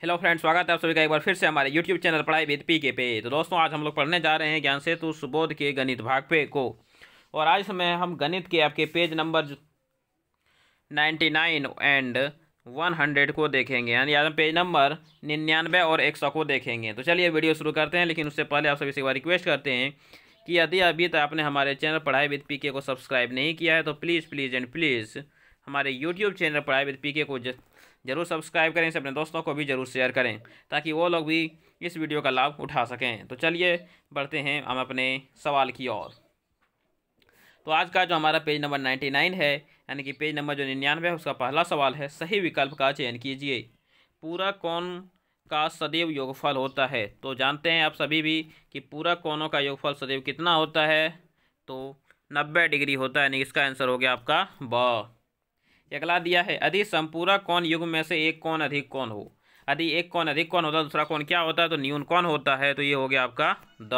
Hello friends, स्वागत है आप सभी का एक बार फिर से हमारे यूट्यूब चैनल पढ़ाई विद पीके पे। तो दोस्तों, आज हम लोग पढ़ने जा रहे हैं ज्ञान सेतु सुबोध के गणित भाग पे को। और आज समय हम गणित के आपके पेज नंबर 99 एंड 100 को देखेंगे, यानी आज हम पेज नंबर 99 और 100 को देखेंगे। तो चलिए वीडियो शुरू करते हैं, लेकिन उससे पहले आप सभी से एक बार रिक्वेस्ट करते हैं कि यदि अभी तक आपने हमारे चैनल पढ़ाई विद पीके को सब्सक्राइब नहीं किया है तो प्लीज़ प्लीज़ एंड प्लीज़ हमारे यूट्यूब चैनल पढ़ाई विद पीके को जरूर सब्सक्राइब करें, इसे अपने दोस्तों को भी जरूर शेयर करें ताकि वो लोग भी इस वीडियो का लाभ उठा सकें। तो चलिए बढ़ते हैं हम अपने सवाल की ओर। तो आज का जो हमारा पेज नंबर 99 है, यानी कि पेज नंबर जो 99 है, उसका पहला सवाल है, सही विकल्प का चयन कीजिए। पूरा कोण का सदैव योगफल होता है। तो जानते हैं आप सभी भी कि पूरा कोणों का योगफल सदैव कितना होता है, तो 90 डिग्री होता है, यानी इसका आंसर हो गया आपका ब। अगला दिया है, यदि संपूरक कोण युग्म में से एक कोण अधिक कोण हो। यदि एक कोण अधिक कोण होता है, दूसरा कोण क्या होता है, तो न्यून कोण होता है, तो ये हो गया आपका द।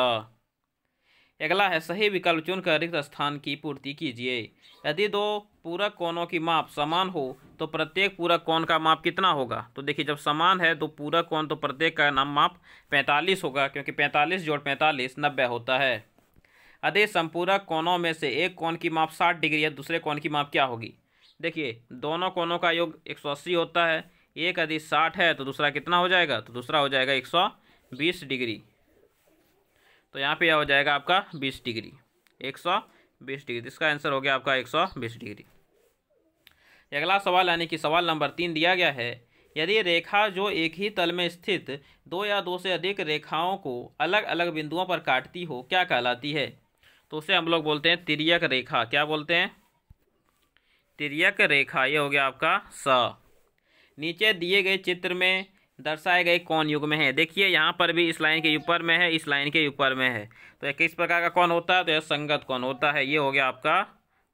अगला है, सही विकल्प चुनकर रिक्त स्थान की पूर्ति कीजिए। यदि दो पूरक कोणों की माप समान हो तो प्रत्येक पूरक कोण का माप कितना होगा। तो देखिए, जब समान है तो पूरक कोण तो प्रत्येक का नाम माप 45 होगा, क्योंकि 45 जोड़ 45 90 होता है। यदि संपूरक कोणों में से एक कोण की माप 60 डिग्री है, दूसरे कोण की माप क्या होगी। देखिए, दोनों कोणों का योग 180 होता है। एक यदि 60 है तो दूसरा कितना हो जाएगा, तो दूसरा हो जाएगा 120 डिग्री। तो यहाँ पे यह हो जाएगा आपका 20 डिग्री, 120 डिग्री। इसका आंसर हो गया आपका 120 डिग्री। अगला सवाल, यानी कि सवाल नंबर 3 दिया गया है, यदि रेखा जो एक ही तल में स्थित दो या दो से अधिक रेखाओं को अलग अलग बिंदुओं पर काटती हो, क्या कहलाती है। तो उसे हम लोग बोलते हैं तिर्यक रेखा। क्या बोलते हैं, तिर्यक रेखा। ये हो गया आपका स। नीचे दिए गए चित्र में दर्शाए गए कोण युग्म है। देखिए, यहाँ पर भी इस लाइन के ऊपर में है, इस लाइन के ऊपर में है, तो यह किस प्रकार का कोण होता है, तो यह संगत कोण होता है। ये हो गया आपका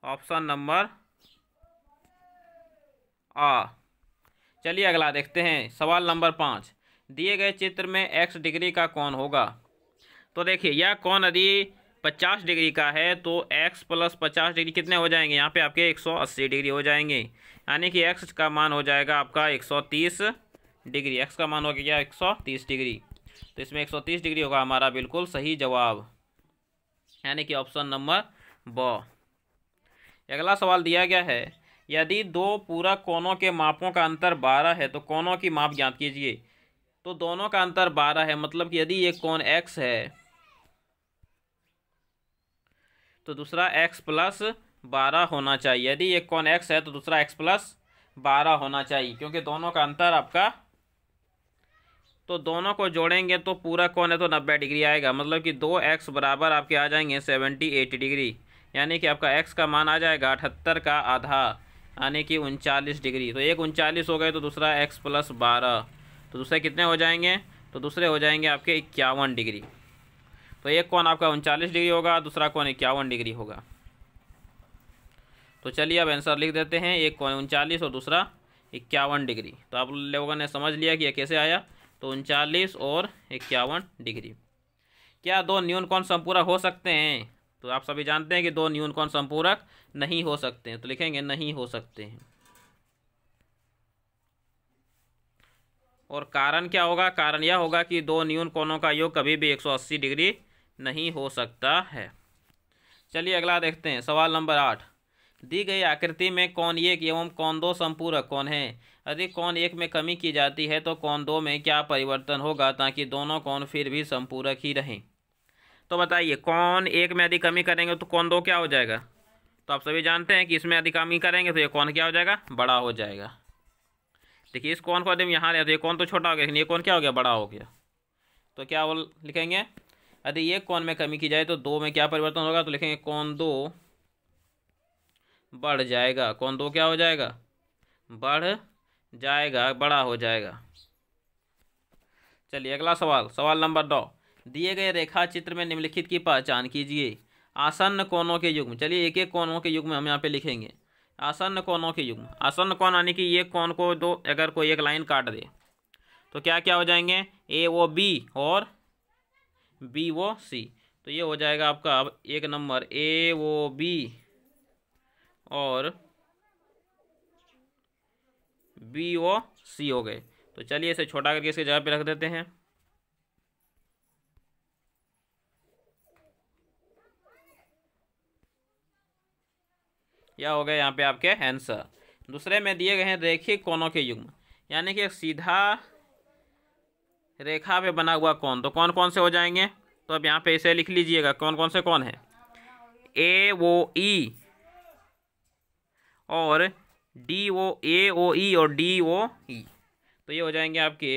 ऑप्शन नंबर आ। चलिए अगला देखते हैं, सवाल नंबर 5। दिए गए चित्र में x डिग्री का कोण होगा। तो देखिए, यह कोण यदि 50 डिग्री का है तो x प्लस 50 डिग्री कितने हो जाएंगे, यहाँ पे आपके 180 डिग्री हो जाएंगे, यानी कि x का मान हो जाएगा आपका 130 डिग्री। x का मान हो गया 130 डिग्री, तो इसमें 130 डिग्री होगा हमारा बिल्कुल सही जवाब, यानी कि ऑप्शन नंबर ब। अगला सवाल दिया गया है, यदि दो पूरक कोणों के मापों का अंतर 12 है तो कोणों की माप ज्ञात कीजिए। तो दोनों का अंतर 12 है, मतलब कि यदि ये कोण x है तो दूसरा x प्लस 12 होना चाहिए। यदि एक कोण x है तो दूसरा x प्लस 12 होना चाहिए, क्योंकि दोनों का अंतर आपका, तो दोनों को जोड़ेंगे तो पूरा कोण है तो 90 डिग्री आएगा, मतलब कि 2x बराबर आपके आ जाएंगे 78 डिग्री, यानी कि आपका x का मान आ जाएगा 78 का आधा, यानी कि 39 डिग्री। तो एक 39 हो गए तो दूसरा x प्लस 12, तो दूसरे कितने हो जाएंगे, तो दूसरे हो जाएंगे आपके 51 डिग्री। तो एक कोण आपका 39 डिग्री होगा, दूसरा कोण 51 डिग्री होगा। तो चलिए अब आंसर लिख देते हैं, एक कोण 39 और दूसरा 51 डिग्री। तो आप लोगों ने समझ लिया कि यह कैसे आया, तो 39 और 51 डिग्री। क्या दो न्यून कोण संपूरक हो सकते हैं। तो आप सभी जानते हैं कि दो न्यून कोण संपूरक नहीं हो सकते हैं, तो लिखेंगे नहीं हो सकते हैं। और कारण क्या होगा, कारण यह होगा कि दो न्यून कोणों का योग कभी भी 180 डिग्री नहीं हो सकता है। चलिए अगला देखते हैं, सवाल नंबर 8। दी गई आकृति में कोण 1 एवं कोण 2 संपूरक कोण है। यदि कोण 1 में कमी की जाती है तो कोण 2 में क्या परिवर्तन होगा ताकि दोनों कोण फिर भी संपूरक ही रहें। तो बताइए, कोण 1 में यदि कमी करेंगे तो कोण 2 क्या हो जाएगा। तो आप सभी जानते हैं कि इसमें यदि कमी करेंगे तो ये कोण क्या हो जाएगा, बड़ा हो जाएगा। देखिए, इस कोण को यदि हम यहाँ ले तो ये कोण तो छोटा हो गया, लेकिन ये कोण क्या हो गया, बड़ा हो गया। तो क्या वो लिखेंगे, यदि एक कोण में कमी की जाए तो 2 में क्या परिवर्तन होगा, तो लिखेंगे कोण 2 बढ़ जाएगा। कोण 2 क्या हो जाएगा, बढ़ जाएगा, बड़ा हो जाएगा। चलिए अगला सवाल, सवाल नंबर 9। दिए गए रेखा चित्र में निम्नलिखित की पहचान कीजिए। आसन्न कोणों के युग्म। चलिए एक एक कोणों के युग्म हम यहाँ पे लिखेंगे। आसन्न कोणों के युग्म, आसन्न कोण यानी कि ये कोण को दो, अगर कोई एक लाइन काट दे तो क्या क्या हो जाएंगे, ए ओ बी और बी ओ सी। तो ये हो जाएगा आपका अब एक नंबर ए ओ बी और बी ओ सी हो गए। तो चलिए इसे छोटा करके इसकी जगह पे रख देते हैं। यह हो गया यहाँ पे आपके आंसर। दूसरे में दिए गए हैं रेखिक कोणों के युग्म, यानी कि एक सीधा रेखा पे बना हुआ कोण, तो कौन कौन से हो जाएंगे? तो अब यहाँ पे इसे लिख लीजिएगा कौन कौन से कोण हैं। ए ओ ई और डी ओ, ए ओ ई और डी ओ ई, तो ये हो जाएंगे आपके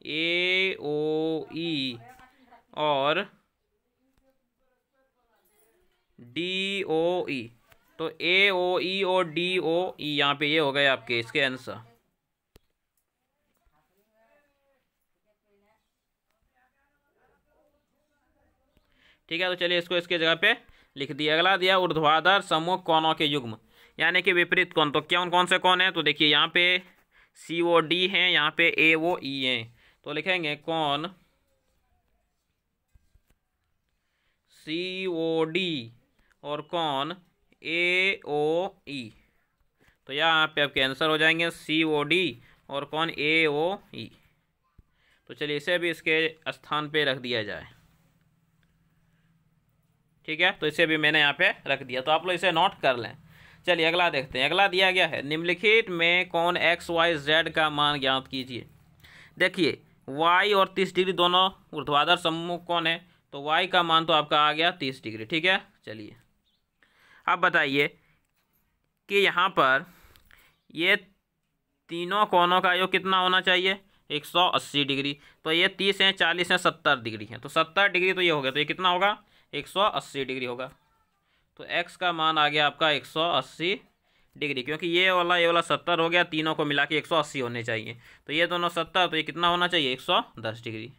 ए ओ ई और डी ओ ई। तो ए ओ ई और डी ओ ई यहाँ पे ये हो गए आपके इसके आंसर। ठीक है, तो चलिए इसको इसके जगह पे लिख दिया। अगला दिया ऊर्ध्वाधर सम्मुख कोणों के युग्म, यानी कि विपरीत कोण। तो कौन कौन से कोण हैं? तो देखिए यहाँ पे सी ओ डी हैं, यहाँ पे ए ओ ई हैं, तो लिखेंगे कोण सी ओ डी और कोण ए ओ ई। तो यहाँ पे आपके आंसर हो जाएंगे सी ओ डी और कोण ए ओ ई। तो चलिए इसे भी इसके स्थान पे रख दिया जाए। ठीक है, तो इसे भी मैंने यहाँ पे रख दिया, तो आप लोग इसे नोट कर लें। चलिए अगला देखते हैं। अगला दिया गया है निम्नलिखित में कोण एक्स वाई जेड का मान ज्ञात कीजिए। देखिए वाई और 30 डिग्री दोनों ऊर्ध्वाधर सम्मुख कोण है, तो वाई का मान तो आपका आ गया 30 डिग्री। ठीक है, चलिए अब बताइए कि यहाँ पर ये तीनों कोणों का योग कितना होना चाहिए? 180 डिग्री। तो ये 30 है, 40 है, 70 डिग्री है, तो 70 डिग्री तो ये हो गया, तो ये कितना होगा? 180 डिग्री होगा। तो x का मान आ गया आपका 180 डिग्री, क्योंकि ये वाला 70 हो गया, तीनों को मिला के 180 होने चाहिए। तो ये दोनों 70, तो ये कितना होना चाहिए? 110 डिग्री।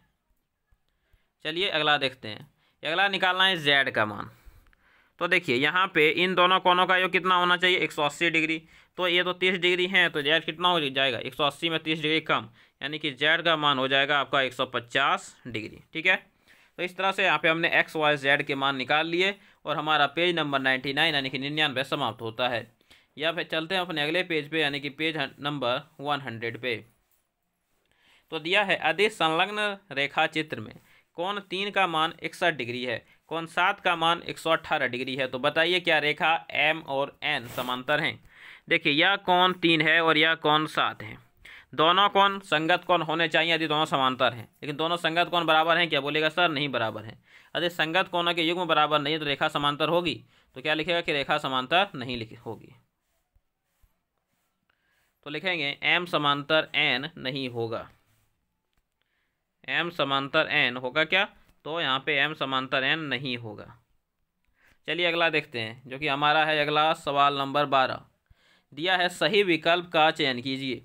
चलिए अगला देखते हैं। अगला निकालना है z का मान। तो देखिए यहाँ पे इन दोनों कोणों का योग कितना होना चाहिए? 180 डिग्री। तो ये तो 30 डिग्री है, तो z कितना हो जाएगा? 180 में 30 डिग्री कम, यानी कि z का मान हो जाएगा आपका 150 डिग्री। ठीक है, तो इस तरह से यहाँ पे हमने एक्स वाई जेड के मान निकाल लिए और हमारा पेज नंबर 99 यानी कि 99 समाप्त होता है। या फिर चलते हैं अपने अगले पेज पे, यानी कि पेज नंबर 100 पे। तो दिया है अधिक संलग्न रेखा चित्र में कोण 3 का मान 61 डिग्री है, कोण 7 का मान 118 डिग्री है। तो बताइए क्या रेखा एम और एन समांतर हैं? देखिए यह कोण 3 है और यह कोण 7 है। दोनों कोण संगत कोण होने चाहिए यदि दोनों समांतर हैं, लेकिन दोनों संगत कोण बराबर हैं क्या? बोलेगा सर नहीं बराबर हैं। यदि संगत कोणों के युग्म बराबर नहीं है तो रेखा समांतर होगी। तो क्या लिखेगा कि रेखा समांतर नहीं होगी। तो लिखेंगे एम समांतर एन नहीं होगा। एम समांतर एन होगा क्या? तो यहाँ पे एम समांतर एन नहीं होगा। चलिए अगला देखते हैं, जो कि हमारा है अगला सवाल नंबर 12। दिया है सही विकल्प का चयन कीजिए।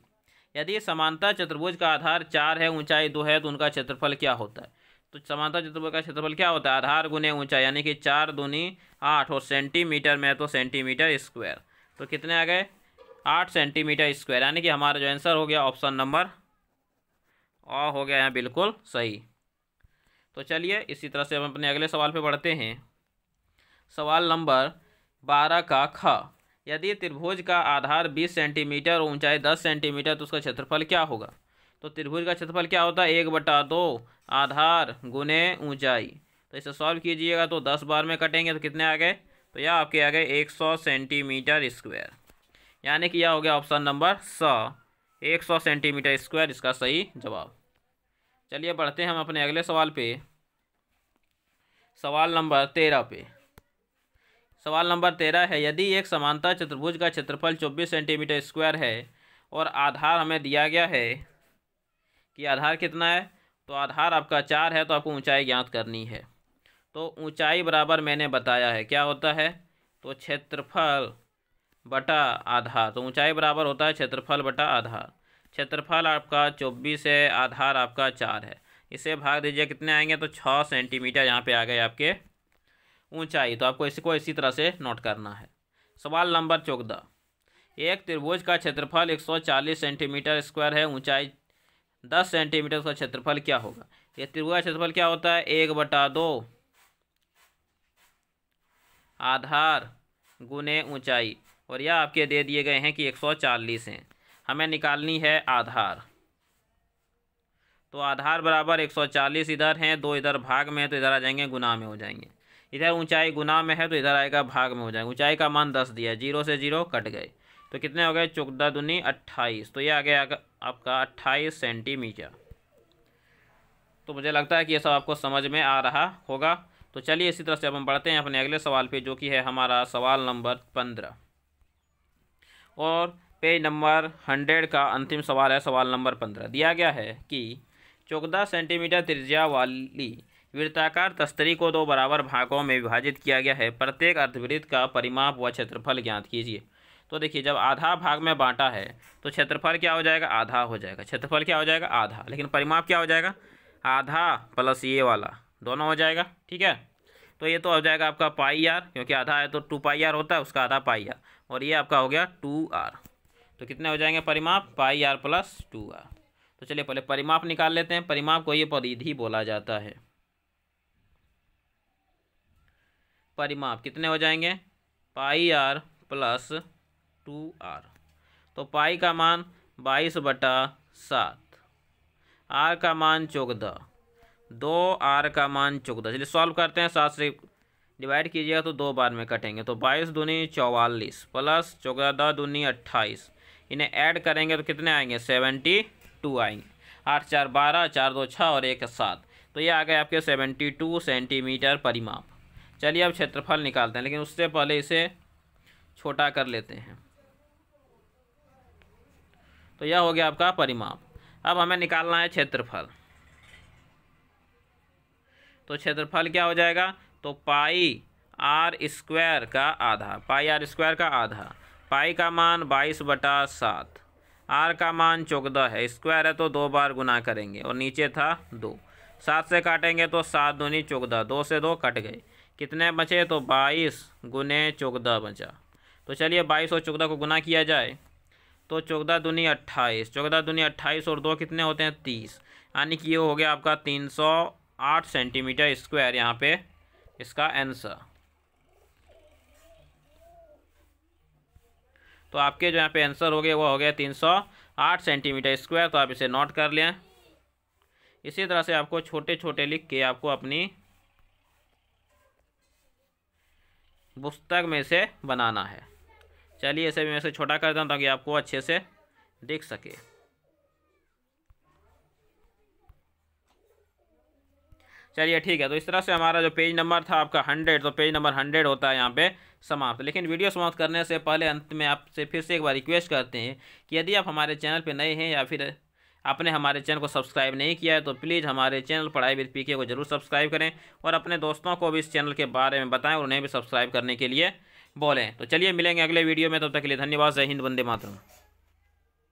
यदि समांतर चतुर्भुज का आधार 4 है, ऊंचाई 2 है, तो उनका क्षेत्रफल क्या होता है? तो समांतर चतुर्भुज का क्षेत्रफल क्या होता है? आधार गुने ऊंचाई, यानी कि 4 दूनी 8 और सेंटीमीटर में तो सेंटीमीटर स्क्वायर। तो कितने आ गए? 8 सेंटीमीटर स्क्वायर, यानी कि हमारा जो आंसर हो गया ऑप्शन नंबर आ हो गया यहाँ बिल्कुल सही। तो चलिए इसी तरह से हम अपने अगले सवाल पे बढ़ते हैं। सवाल नंबर 12 का ख। यदि त्रिभुज का आधार 20 सेंटीमीटर और ऊंचाई 10 सेंटीमीटर तो उसका क्षेत्रफल क्या होगा? तो त्रिभुज का क्षेत्रफल क्या होता है? 1/2 आधार गुने ऊंचाई। तो इसे सॉल्व कीजिएगा तो 10 बार में कटेंगे तो कितने आ गए? तो यह आपके आ गए 100 सेंटीमीटर स्क्वायर, यानी कि यह हो गया ऑप्शन नंबर 100 सेंटीमीटर स्क्वायर इसका सही जवाब। चलिए बढ़ते हैं हम अपने अगले सवाल पे, सवाल नंबर 13 पे। सवाल नंबर 13 है यदि एक समांतर चतुर्भुज का क्षेत्रफल 24 सेंटीमीटर स्क्वायर है और आधार हमें दिया गया है कि आधार कितना है? तो आधार आपका 4 है, तो आपको ऊंचाई ज्ञात करनी है। तो ऊंचाई बराबर मैंने बताया है क्या होता है? तो क्षेत्रफल बटा आधार। तो ऊंचाई बराबर होता है क्षेत्रफल बटा आधार। क्षेत्रफल आपका 24 है, आधार आपका 4 है, इसे भाग दीजिए कितने आएंगे? तो 6 सेंटीमीटर यहाँ पे आ गए आपके ऊंचाई। तो आपको इसको इसी तरह से नोट करना है। सवाल नंबर 14। एक त्रिभुज का क्षेत्रफल 140 सेंटीमीटर स्क्वायर है, ऊंचाई 10 सेंटीमीटर, उसका क्षेत्रफल क्या होगा? ये त्रिभुज का क्षेत्रफल क्या होता है? 1/2 आधार गुने ऊंचाई, और यह आपके दे दिए गए हैं कि 140 हैं। हमें निकालनी है आधार। तो आधार बराबर 140 इधर हैं, 2 इधर भाग में है तो इधर आ जाएंगे गुना में हो जाएंगे। इधर ऊंचाई गुना में है तो इधर आएगा भाग में हो जाएगा। ऊंचाई का मान 10 दिया, 0 से 0 कट गए तो कितने हो गए 14 दूनी 28, तो ये आ गया आपका 28 सेंटीमीटर। तो मुझे लगता है कि ये सब आपको समझ में आ रहा होगा। तो चलिए इसी तरह से अब हम बढ़ते हैं अपने अगले सवाल पे, जो कि है हमारा सवाल नंबर 15 और पेज नंबर 100 का अंतिम सवाल है। सवाल नंबर 15 दिया गया है कि 14 सेंटीमीटर त्रिज्या वाली वृत्ताकार तस्तरी को 2 बराबर भागों में विभाजित किया गया है। प्रत्येक अर्धवृत्त का परिमाप व क्षेत्रफल ज्ञात कीजिए। तो देखिए, जब आधा भाग में बांटा है तो क्षेत्रफल क्या हो जाएगा, आधा हो जाएगा। क्षेत्रफल क्या हो जाएगा, आधा, लेकिन परिमाप क्या हो जाएगा, आधा प्लस ये वाला दोनों हो जाएगा। ठीक है, तो ये तो हो जाएगा आपका पाई आर, क्योंकि आधा है तो 2 पाई आर होता है, उसका आधा पाई आर, और ये आपका हो गया 2r। तो कितने हो जाएंगे परिमाप, पाई आर प्लस 2r। तो चलिए पहले परिमाप निकाल लेते हैं। परिमाप को ये परिधि बोला जाता है। परिमाप कितने हो जाएंगे, पाई आर प्लस 2r। तो पाई का मान 22/7, आर का मान 14, 2r का मान 14। चलिए सॉल्व करते हैं, 7 से डिवाइड कीजिएगा तो 2 बार में कटेंगे। तो 22 दूनी 44 प्लस 14 दूनी 28, इन्हें ऐड करेंगे तो कितने आएंगे 72 आएंगे। 8 4 12, 4 2 6 और 1 7, तो ये आ गए आपके 72 सेंटीमीटर परिमाप। चलिए अब क्षेत्रफल निकालते हैं, लेकिन उससे पहले इसे छोटा कर लेते हैं। तो यह हो गया आपका परिमाप। अब हमें निकालना है क्षेत्रफल। तो क्षेत्रफल क्या हो जाएगा, तो पाई आर स्क्वायर का आधा, पाई आर स्क्वायर का आधा, पाई का मान 22/7, आर का मान 14 है, स्क्वायर है तो 2 बार गुना करेंगे और नीचे था 2, 7 से काटेंगे तो 7 दूनी 14, 2 से 2 कट गए, कितने बचे, तो 22 गुने 14 बचा। तो चलिए 22 और 14 को गुना किया जाए तो 14 दूनी 28, 14 दूनी 28 और 2 कितने होते हैं 30, यानी कि ये हो गया आपका 308 सेंटीमीटर स्क्वायर यहाँ पे इसका आंसर। तो आपके जो यहाँ पे आंसर हो गया वो हो गया 308 सेंटीमीटर स्क्वायर। तो आप इसे नोट कर लें। इसी तरह से आपको छोटे छोटे लिख के आपको अपनी पुस्तक में से बनाना है। चलिए इसे भी मैं से छोटा कर देता हूँ ताकि आपको अच्छे से दिख सके। चलिए ठीक है, तो इस तरह से हमारा जो पेज नंबर था आपका 100, तो पेज नंबर 100 होता है यहाँ पे समाप्त। लेकिन वीडियो समाप्त करने से पहले अंत में आपसे फिर से एक बार रिक्वेस्ट करते हैं कि यदि आप हमारे चैनल पे नए हैं या फिर आपने हमारे चैनल को सब्सक्राइब नहीं किया है तो प्लीज़ हमारे चैनल पढ़ाई विद पीके को जरूर सब्सक्राइब करें और अपने दोस्तों को भी इस चैनल के बारे में बताएं और उन्हें भी सब्सक्राइब करने के लिए बोलें। तो चलिए मिलेंगे अगले वीडियो में, तब तक के लिए धन्यवाद। जय हिंद, वंदे मातरम।